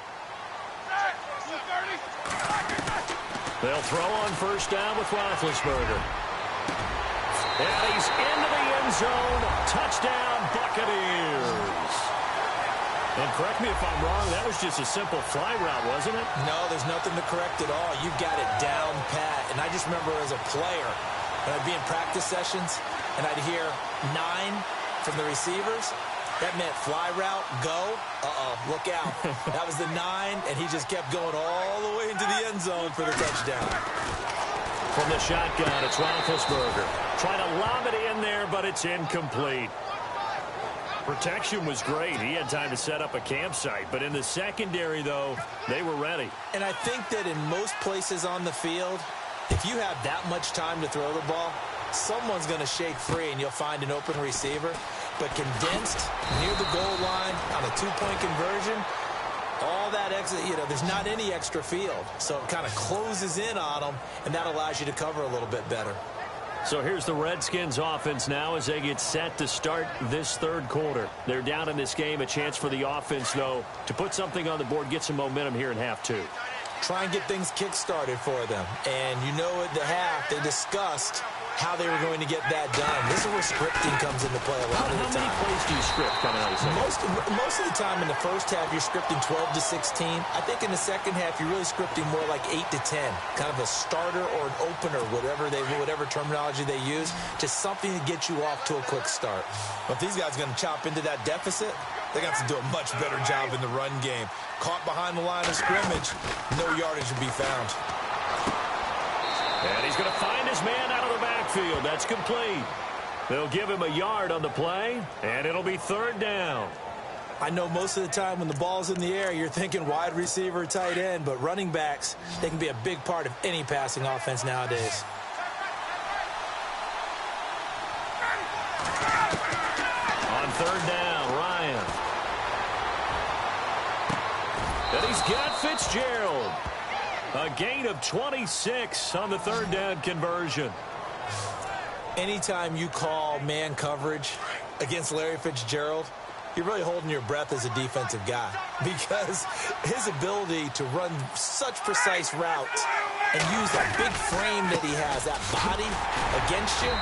They'll throw on first down with Roethlisberger. And he's into the end zone. Touchdown, Buccaneers. And correct me if I'm wrong, that was just a simple fly route, wasn't it? No, there's nothing to correct at all. You got it down pat. And I just remember as a player, when I'd be in practice sessions, and I'd hear 9 from the receivers. That meant fly route, go. Look out. That was the 9, and he just kept going all the way into the end zone for the touchdown. From the shotgun, it's Roethlisberger. Trying to lob it in there, but it's incomplete. Protection was great. He had time to set up a campsite. But in the secondary, though, they were ready. And I think that in most places on the field, if you have that much time to throw the ball, someone's going to shake free and you'll find an open receiver. But condensed near the goal line on a 2-point conversion, all that extra, there's not any extra field. So it kind of closes in on them, and that allows you to cover a little bit better. So here's the Redskins offense now as they get set to start this third quarter. They're down in this game. A chance for the offense, though, to put something on the board, get some momentum here in half 2. Try and get things kick-started for them. And at the half, they discussed how they were going to get that done. This is where scripting comes into play a lot of the time. How many plays do you script coming out of the Most of the time in the first half, you're scripting 12 to 16. I think in the second half, you're really scripting more like 8 to 10. Kind of a starter or an opener, whatever terminology they use, just something to get you off to a quick start. But if these guys are going to chop into that deficit, they got to do a much better job in the run game. Caught behind the line of scrimmage, no yardage to be found. And he's going to find his man out of the backfield. That's complete. They'll give him a yard on the play, and it'll be third down. I know most of the time when the ball's in the air, you're thinking wide receiver, tight end, but running backs, they can be a big part of any passing offense nowadays. On third down, Ryan. And he's got Fitzgerald. A gain of 26 on the third down conversion. Anytime you call man coverage against Larry Fitzgerald, You're really holding your breath as a defensive guy because his ability to run such precise routes and use that big frame that he has, that body against you,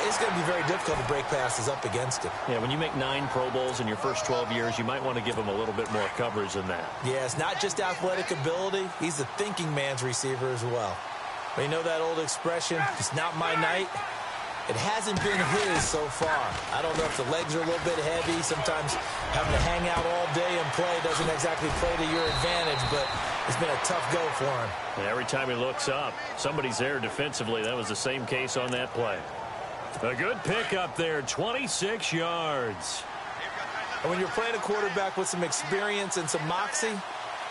it's going to be very difficult to break passes up against him. Yeah, when you make 9 Pro Bowls in your first 12 years, you might want to give him a little bit more coverage than that. Yeah, it's not just athletic ability. He's a thinking man's receiver as well. But you know that old expression, it's not my night? It hasn't been his so far. I don't know if the legs are a little bit heavy. Sometimes having to hang out all day and play doesn't exactly play to your advantage, but it's been a tough go for him. And every time he looks up, somebody's there defensively. That was the same case on that play. A good pick up there, 26 yards. And when you're playing a quarterback with some experience and some moxie,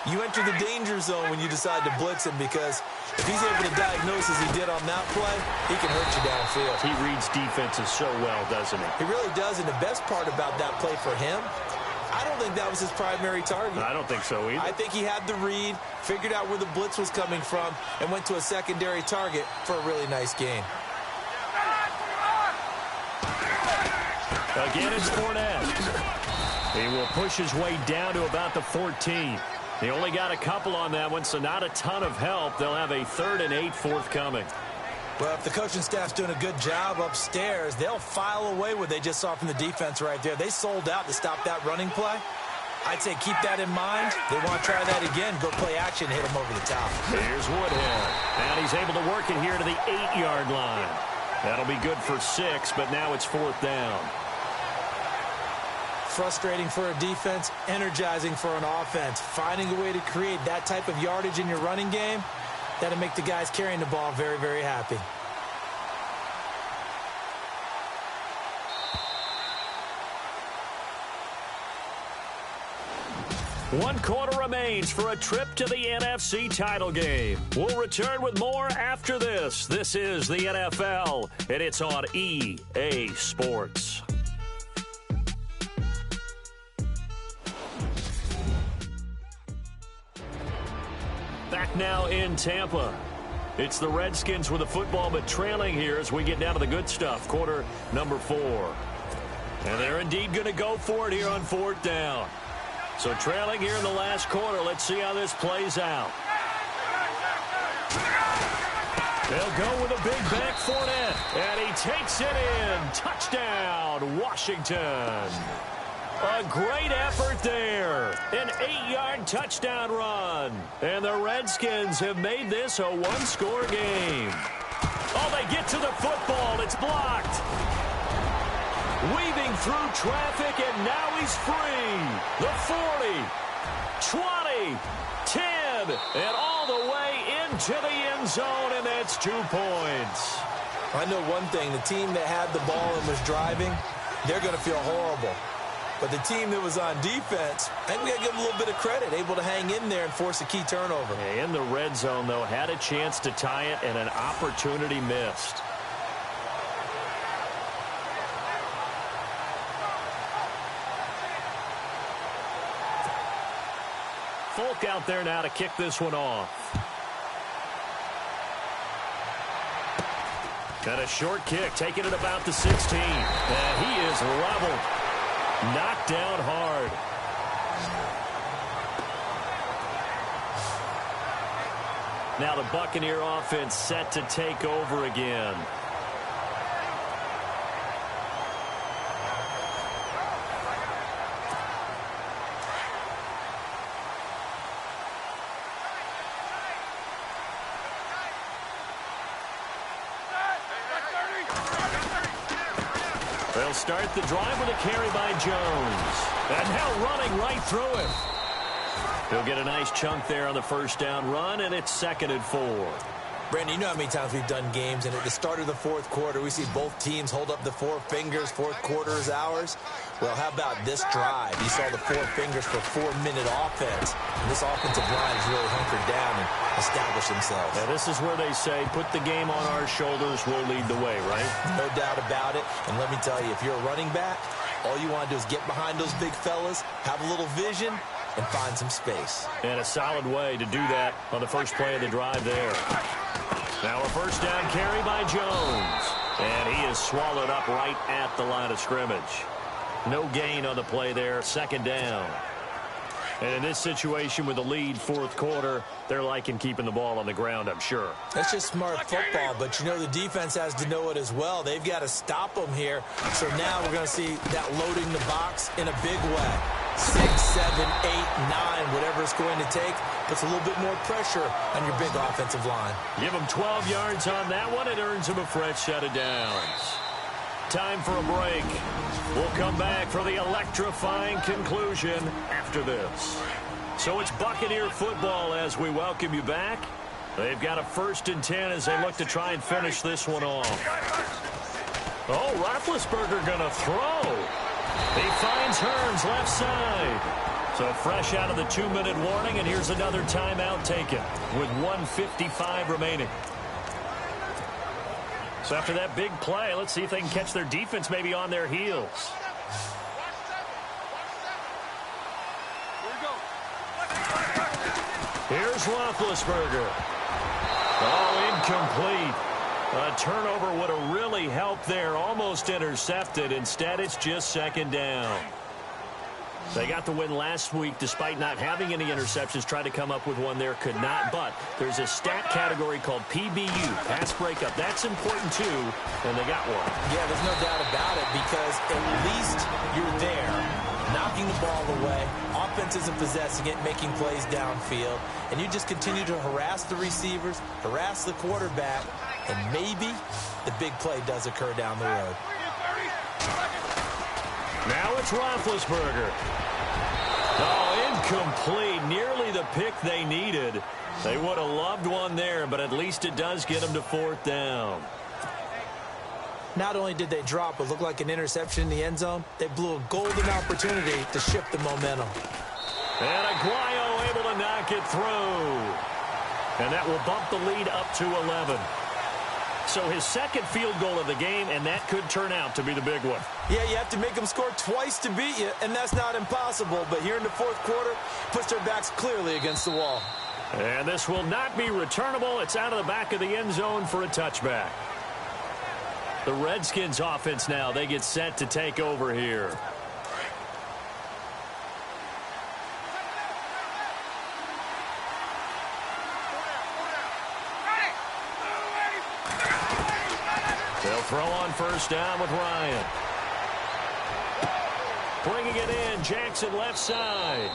you enter the danger zone when you decide to blitz him, because if he's able to diagnose as he did on that play, he can hurt you downfield. He reads defenses so well, doesn't he? He really does, and the best part about that play for him, I don't think that was his primary target. I don't think so either. I think he had the read, figured out where the blitz was coming from, and went to a secondary target for a really nice gain. Again, it's Fournette. He will push his way down to about the 14. He only got a couple on that one, so not a ton of help. They'll have a 3rd and 8 forthcoming. Well, if the coaching staff's doing a good job upstairs, they'll file away what they just saw from the defense right there. They sold out to stop that running play. I'd say keep that in mind. They want to try that again. Go play action, hit them over the top. Here's Woodhead. And he's able to work it here to the 8-yard line. That'll be good for 6, but now it's 4th down. Frustrating for a defense, energizing for an offense. Finding a way to create that type of yardage in your running game, that'll make the guys carrying the ball very, very happy. One quarter remains for a trip to the NFC title game. We'll return with more after this. This is the NFL, and it's on EA Sports. Back now in Tampa. It's the Redskins with the football, but trailing here as we get down to the good stuff. Quarter number 4. And they're indeed going to go for it here on 4th down. So trailing here in the last quarter. Let's see how this plays out. They'll go with a big back Fournette. And he takes it in. Touchdown, Washington. A great effort there. An 8-yard touchdown run. And the Redskins have made this a 1-score game. Oh, they get to the football. It's blocked. Weaving through traffic, and now he's free. The 40, 20, 10, and all the way into the end zone, and that's 2 points. I know one thing. The team that had the ball and was driving, they're going to feel horrible. But the team that was on defense, I think we got to give them a little bit of credit, able to hang in there and force a key turnover. In the red zone, though, had a chance to tie it, and an opportunity missed. Folk out there now to kick this one off. And a short kick, taking it about the 16. And he is leveled. Knocked down hard. Now the Buccaneer offense set to take over again. They'll start the drive with a carry by Jones. And now running right through him. He'll get a nice chunk there on the 1st down run, and it's 2nd and 4. Brandon, you know how many times we've done games, and at the start of the 4th quarter, we see both teams hold up the 4 fingers, 4th quarter is ours. Well, how about this drive? You saw the 4 fingers for 4-minute offense, and this offensive line has really hunkered down and established themselves. Now, this is where they say, put the game on our shoulders, we'll lead the way, right? No doubt about it, and let me tell you, if you're a running back, all you want to do is get behind those big fellas, have a little vision, and find some space. And a solid way to do that on the first play of the drive there. Now a 1st down carry by Jones. And he is swallowed up right at the line of scrimmage. No gain on the play there. Second down. And in this situation with the lead fourth quarter, they're liking keeping the ball on the ground, I'm sure. That's just smart football, but you know the defense has to know it as well. They've got to stop them here. So now we're going to see that loading the box in a big way. 6, 7, 8, 9, whatever it's going to take, puts a little bit more pressure on your big offensive line. Give them 12 yards on that one. It earns them a fresh set of downs. Time for a break. We'll come back for the electrifying conclusion after this. So it's Buccaneer football as we welcome you back. They've got a 1st and 10 as they look to try and finish this one off. Oh, Roethlisberger going to throw. He finds Hearns left side. So fresh out of the 2-minute warning, and here's another timeout taken with 1:55 remaining. So after that big play, let's see if they can catch their defense maybe on their heels. Here's Roethlisberger. Oh, incomplete. A turnover would have really helped there. Almost intercepted. Instead, it's just second down. They got the win last week despite not having any interceptions. Tried to come up with one there, could not. But there's a stat category called PBU, pass breakup. That's important too, and they got one. Yeah, there's no doubt about it because at least you're there, knocking the ball away. Offense isn't possessing it, making plays downfield. And you just continue to harass the receivers, harass the quarterback, and maybe the big play does occur down the road. Now it's Roethlisberger. Oh, incomplete. Nearly the pick they needed. They would have loved one there, but at least it does get them to 4th down. Not only did they drop what looked like an interception in the end zone, they blew a golden opportunity to shift the momentum. And Aguayo able to knock it through. And that will bump the lead up to 11. So his second field goal of the game, and that could turn out to be the big one. Yeah, you have to make them score twice to beat you, and that's not impossible. But here in the fourth quarter, puts their backs clearly against the wall. And this will not be returnable. It's out of the back of the end zone for a touchback. The Redskins offense now, they get set to take over here. They'll throw on first down with Ryan. Bringing it in, Jackson left side.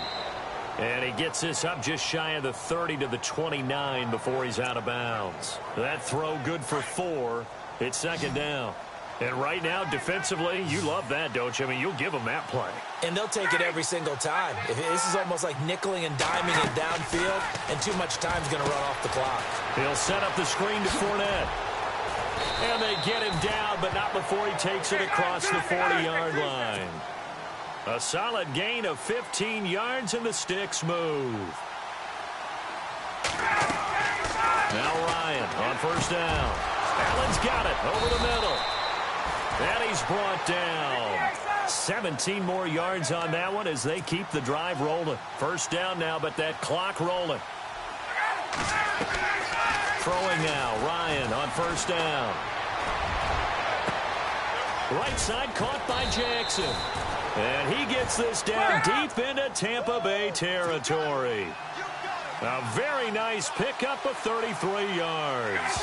And he gets this up just shy of the 30 to the 29 before he's out of bounds. That throw good for 4. It's second down. And right now, defensively, you love that, don't you? I mean, you'll give them that play. And they'll take it every single time. This is almost like nickeling and diming it downfield, and too much time's going to run off the clock. He'll set up the screen to Fournette. And they get him down, but not before he takes it across the 40-yard line. A solid gain of 15 yards, and the sticks move. Now Ryan on first down. Allen's got it over the middle. And he's brought down. 17 more yards on that one as they keep the drive rolling. First down now, but that clock rolling. Throwing now, Ryan on first down. Right side caught by Jackson. And he gets this down deep into Tampa Bay territory. A very nice pickup of 33 yards.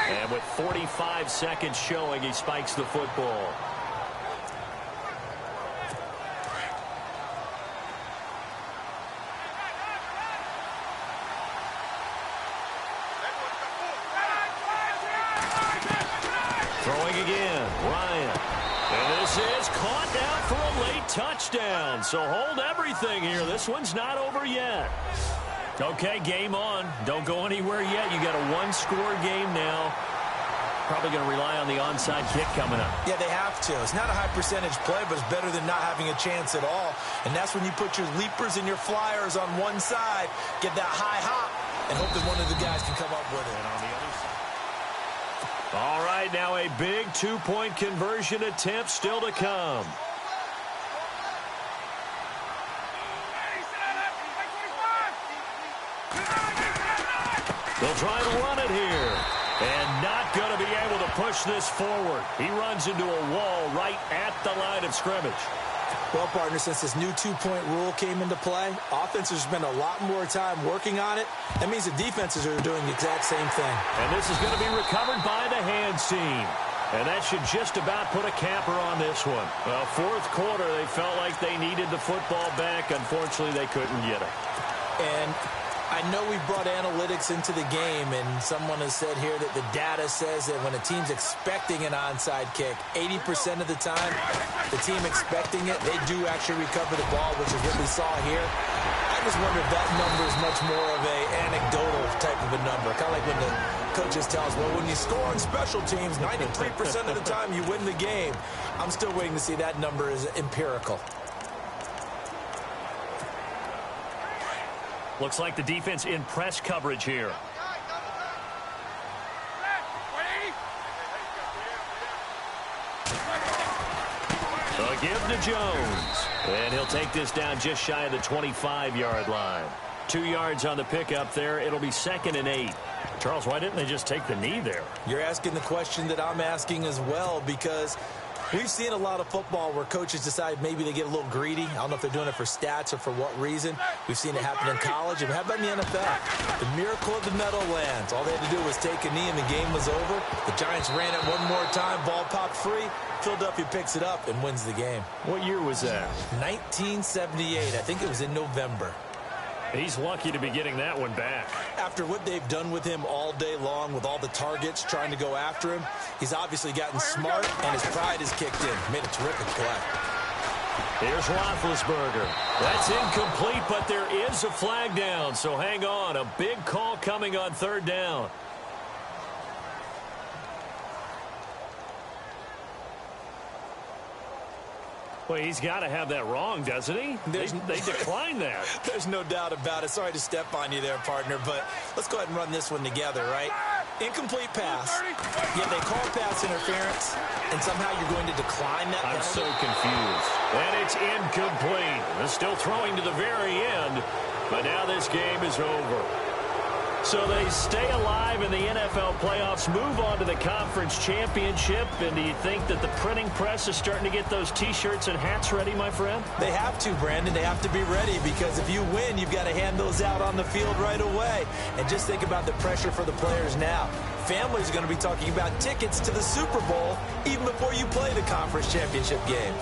And with 45 seconds showing, he spikes the football. Throwing again, Ryan. And this is caught down for a late touchdown. So hold everything here. This one's not over yet. Okay, game on. Don't go anywhere yet. You got a one-score game now. Probably going to rely on the onside kick coming up. Yeah, they have to. It's not a high-percentage play, but it's better than not having a chance at all. And that's when you put your leapers and your flyers on one side, get that high hop, and hope that one of the guys can come up with it. And on the other side. All right, now a big two-point conversion attempt still to come. They'll try to run it here. And not going to be able to push this forward. He runs into a wall right at the line of scrimmage. Well, partner, since this new two-point rule came into play, offenses spend a lot more time working on it. That means the defenses are doing the exact same thing. And this is going to be recovered by the hands team. And that should just about put a capper on this one. Well, fourth quarter, they felt like they needed the football back. Unfortunately, they couldn't get it. And I know we brought analytics into the game, and someone has said here that the data says that when a team's expecting an onside kick, 80% of the time, the team expecting it, they do actually recover the ball, which is what we saw here. I just wonder if that number is much more of a anecdotal type of a number, kind of like when the coaches tell us, well, when you score on special teams, 93% of the time you win the game. I'm still waiting to see that number is empirical. Looks like the defense in press coverage here. A give to Jones. And he'll take this down just shy of the 25-yard line. 2 yards on the pickup there. It'll be 2nd and 8. Charles, why didn't they just take the knee there? You're asking the question that I'm asking as well, because we've seen a lot of football where coaches decide maybe they get a little greedy. I don't know if they're doing it for stats or for what reason. We've seen it happen in college. And how about in the NFL? The miracle of the Meadowlands. All they had to do was take a knee and the game was over. The Giants ran it one more time. Ball popped free. Philadelphia picks it up and wins the game. What year was that? 1978. I think it was in November. He's lucky to be getting that one back. After what they've done with him all day long, with all the targets trying to go after him, he's obviously gotten smart, and his pride has kicked in. Made a terrific play. Here's Roethlisberger. That's incomplete, but there is a flag down, so hang on. A big call coming on 3rd down. Well, he's got to have that wrong, doesn't he? They declined that. There's no doubt about it. Sorry to step on you there, partner, but let's go ahead and run this one together, right? Incomplete pass. Yeah, they call pass interference, and somehow you're going to decline that penalty. I'm so confused. And it's incomplete. They're still throwing to the very end, but now this game is over. So they stay alive in the NFL playoffs, move on to the conference championship. And do you think that the printing press is starting to get those T-shirts and hats ready, my friend? They have to, Brandon. They have to be ready, because if you win, you've got to hand those out on the field right away. And just think about the pressure for the players now. Families are going to be talking about tickets to the Super Bowl even before you play the conference championship game.